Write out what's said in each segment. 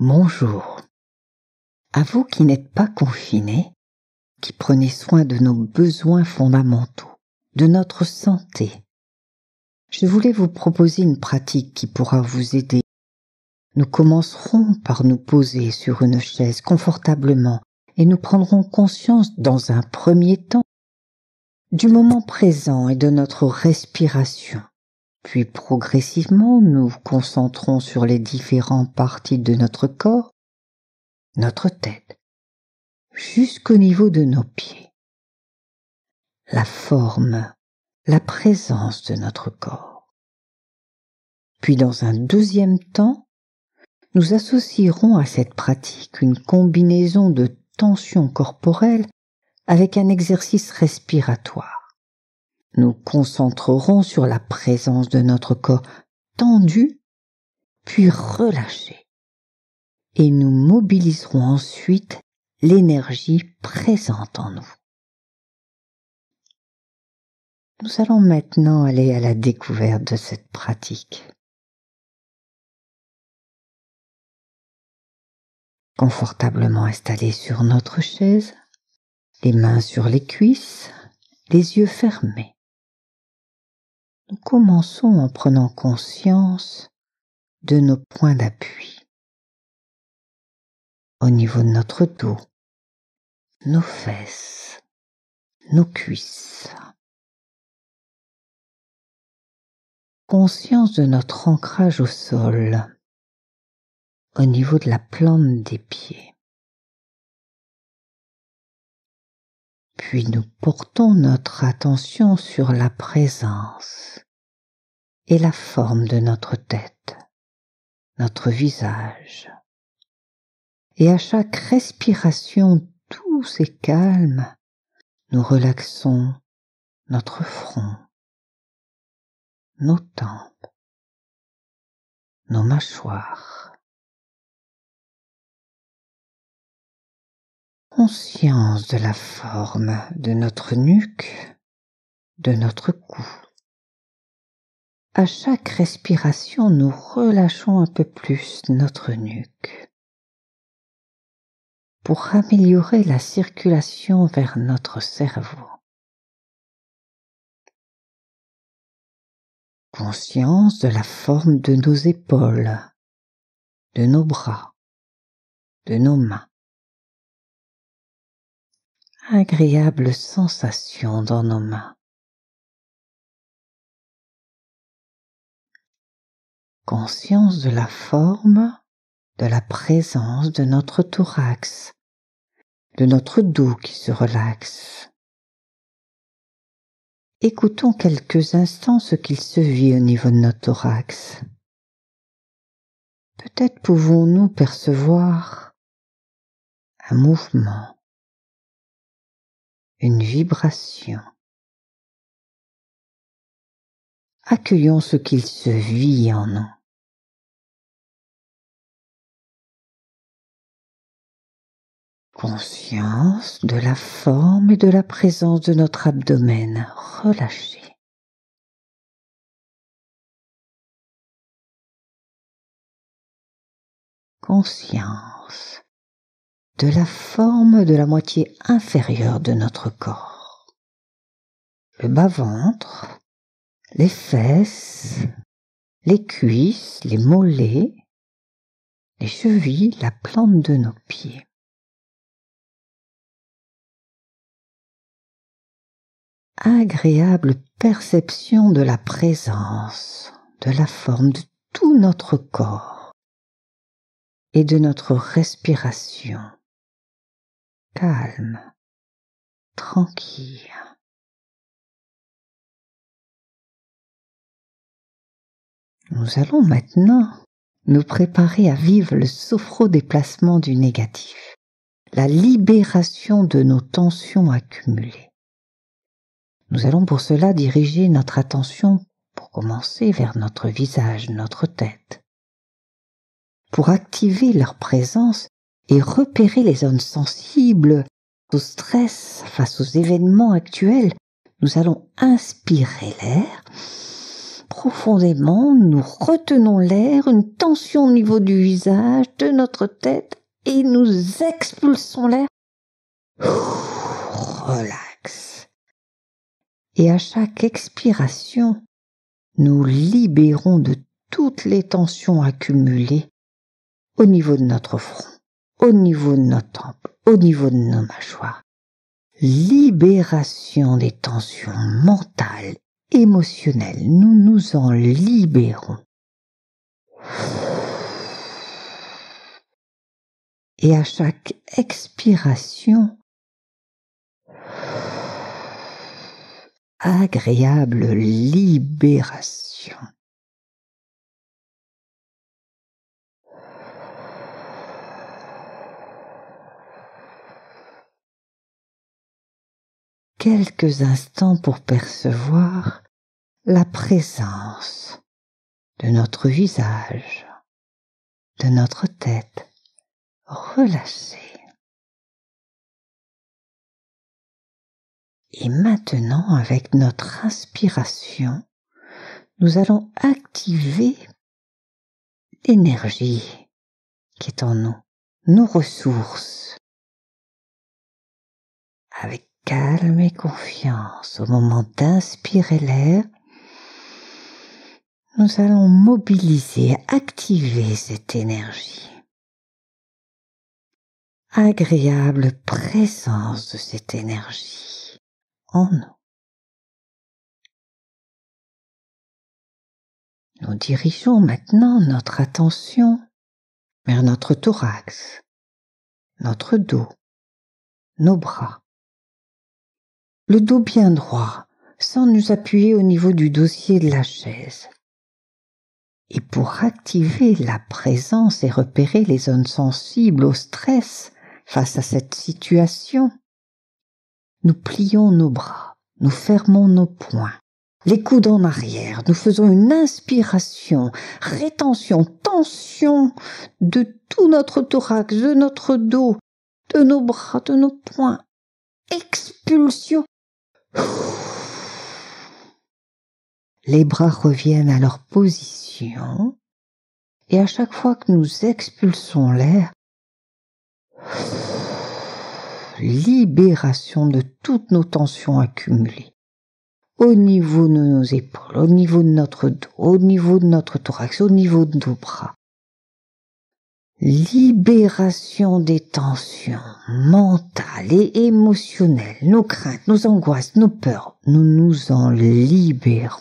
Bonjour. À vous qui n'êtes pas confinés, qui prenez soin de nos besoins fondamentaux, de notre santé, je voulais vous proposer une pratique qui pourra vous aider. Nous commencerons par nous poser sur une chaise confortablement et nous prendrons conscience dans un premier temps du moment présent et de notre respiration. Puis progressivement, nous nous concentrons sur les différentes parties de notre corps, notre tête, jusqu'au niveau de nos pieds. La forme, la présence de notre corps. Puis dans un deuxième temps, nous associerons à cette pratique une combinaison de tension corporelle avec un exercice respiratoire. Nous concentrerons sur la présence de notre corps tendu, puis relâché. Et nous mobiliserons ensuite l'énergie présente en nous. Nous allons maintenant aller à la découverte de cette pratique. Confortablement installés sur notre chaise, les mains sur les cuisses, les yeux fermés. Nous commençons en prenant conscience de nos points d'appui. Au niveau de notre dos, nos fesses, nos cuisses. Conscience de notre ancrage au sol, au niveau de la plante des pieds. Puis nous portons notre attention sur la présence et la forme de notre tête, notre visage. Et à chaque respiration douce et calme, nous relaxons notre front, nos tempes, nos mâchoires. Conscience de la forme de notre nuque, de notre cou. À chaque respiration, nous relâchons un peu plus notre nuque pour améliorer la circulation vers notre cerveau. Conscience de la forme de nos épaules, de nos bras, de nos mains. Agréable sensation dans nos mains. Conscience de la forme, de la présence de notre thorax, de notre dos qui se relaxe. Écoutons quelques instants ce qu'il se vit au niveau de notre thorax. Peut-être pouvons-nous percevoir un mouvement, une vibration. Accueillons ce qu'il se vit en nous. Conscience de la forme et de la présence de notre abdomen relâché. Conscience de la forme de la moitié inférieure de notre corps. Le bas-ventre, les fesses, les cuisses, les mollets, les chevilles, la plante de nos pieds. Agréable perception de la présence, de la forme de tout notre corps et de notre respiration. Calme, tranquille. Nous allons maintenant nous préparer à vivre le sophro-déplacement du négatif, la libération de nos tensions accumulées. Nous allons pour cela diriger notre attention, pour commencer, vers notre visage, notre tête, pour activer leur présence et repérer les zones sensibles au stress face aux événements actuels. Nous allons inspirer l'air profondément, nous retenons l'air, une tension au niveau du visage, de notre tête, et nous expulsons l'air. Relax. Et à chaque expiration, nous libérons de toutes les tensions accumulées au niveau de notre front, au niveau de nos tempes, au niveau de nos mâchoires. Libération des tensions mentales, émotionnelles, nous nous en libérons. Et à chaque expiration, agréable libération. Quelques instants pour percevoir la présence de notre visage, de notre tête relâchée. Et maintenant, avec notre inspiration, nous allons activer l'énergie qui est en nous, nos ressources. Avec calme et confiance, au moment d'inspirer l'air, nous allons mobiliser, activer cette énergie. Agréable présence de cette énergie en nous. Nous dirigeons maintenant notre attention vers notre thorax, notre dos, nos bras. Le dos bien droit, sans nous appuyer au niveau du dossier de la chaise. Et pour activer la présence et repérer les zones sensibles au stress face à cette situation, nous plions nos bras, nous fermons nos poings, les coudes en arrière, nous faisons une inspiration, rétention, tension de tout notre thorax, de notre dos, de nos bras, de nos poings, expulsion. Les bras reviennent à leur position et à chaque fois que nous expulsons l'air, libération de toutes nos tensions accumulées au niveau de nos épaules, au niveau de notre dos, au niveau de notre thorax, au niveau de nos bras. Libération des tensions mentales et émotionnelles, nos craintes, nos angoisses, nos peurs, nous nous en libérons.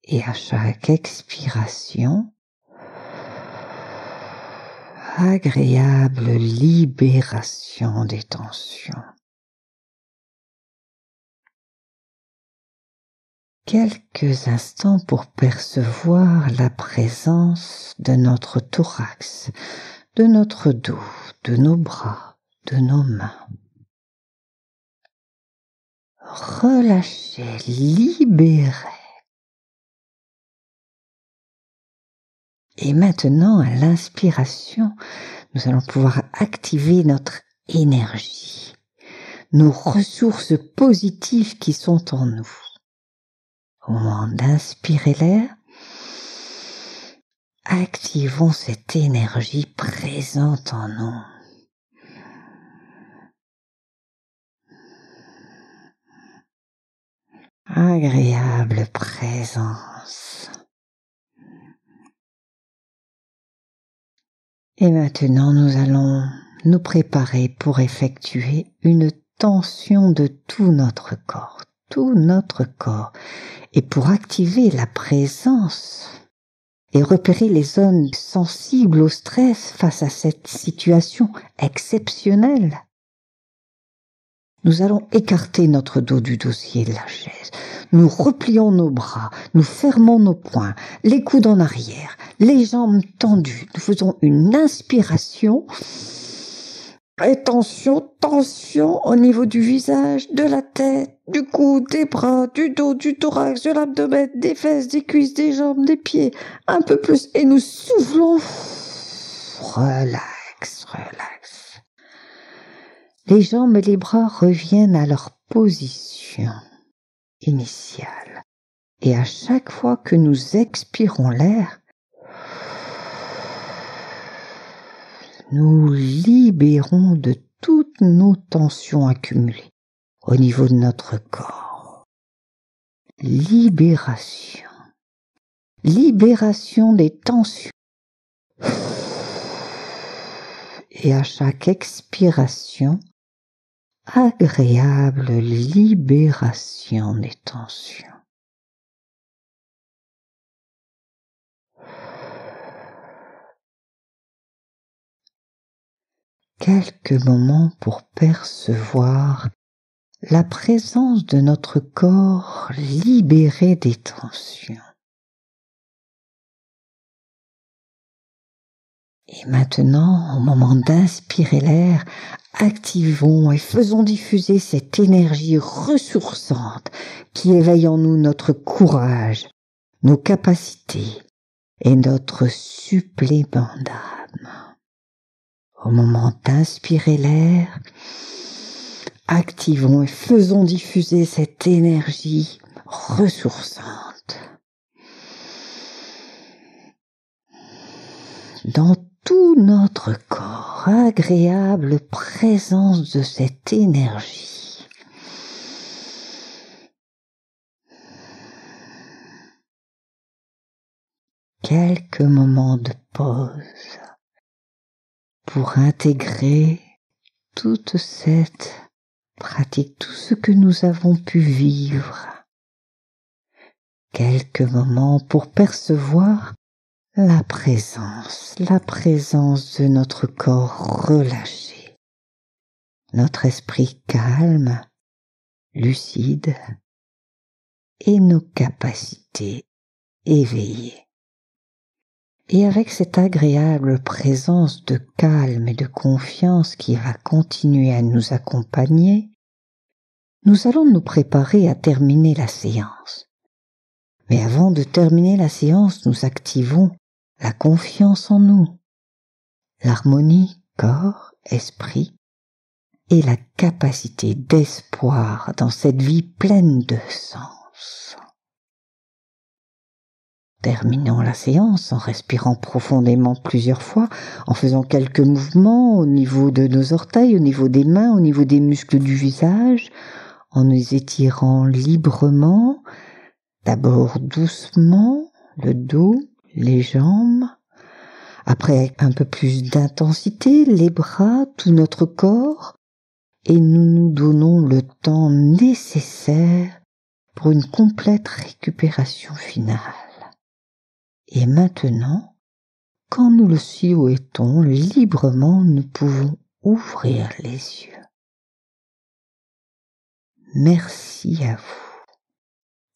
Et à chaque expiration, agréable libération des tensions. Quelques instants pour percevoir la présence de notre thorax, de notre dos, de nos bras, de nos mains. Relâchez, libérez. Et maintenant, à l'inspiration, nous allons pouvoir activer notre énergie, nos ressources positives qui sont en nous. Au moment d'inspirer l'air, activons cette énergie présente en nous. Agréable présence. Et maintenant, nous allons nous préparer pour effectuer une tension de tout notre corps. Et pour activer la présence et repérer les zones sensibles au stress face à cette situation exceptionnelle, nous allons écarter notre dos du dossier de la chaise. Nous replions nos bras, nous fermons nos poings, les coudes en arrière, les jambes tendues. Nous faisons une inspiration. Et tension au niveau du visage, de la tête, du cou, des bras, du dos, du thorax, de l'abdomen, des fesses, des cuisses, des jambes, des pieds. Un peu plus. Et nous soufflons. Relax. Les jambes et les bras reviennent à leur position initiale. Et à chaque fois que nous expirons l'air, nous libérons de toutes nos tensions accumulées au niveau de notre corps. Libération. Libération des tensions. Et à chaque expiration, agréable libération des tensions. Quelques moments pour percevoir la présence de notre corps libéré des tensions. Et maintenant, au moment d'inspirer l'air, activons et faisons diffuser cette énergie ressourçante qui éveille en nous notre courage, nos capacités et notre supplément d'âme. Au moment d'inspirer l'air, activons et faisons diffuser cette énergie ressourçante dans tout notre corps, agréable présence de cette énergie. Quelques moments de pause pour intégrer toute cette pratique, tout ce que nous avons pu vivre. Quelques moments pour percevoir la présence de notre corps relâché, notre esprit calme, lucide et nos capacités éveillées. Et avec cette agréable présence de calme et de confiance qui va continuer à nous accompagner, nous allons nous préparer à terminer la séance. Mais avant de terminer la séance, nous activons la confiance en nous, l'harmonie corps-esprit et la capacité d'espoir dans cette vie pleine de sens. Terminons la séance en respirant profondément plusieurs fois, en faisant quelques mouvements au niveau de nos orteils, au niveau des mains, au niveau des muscles du visage, en nous étirant librement, d'abord doucement, le dos, les jambes, après avec un peu plus d'intensité, les bras, tout notre corps, et nous nous donnons le temps nécessaire pour une complète récupération finale. Et maintenant, quand nous le souhaitons librement, nous pouvons ouvrir les yeux. Merci à vous.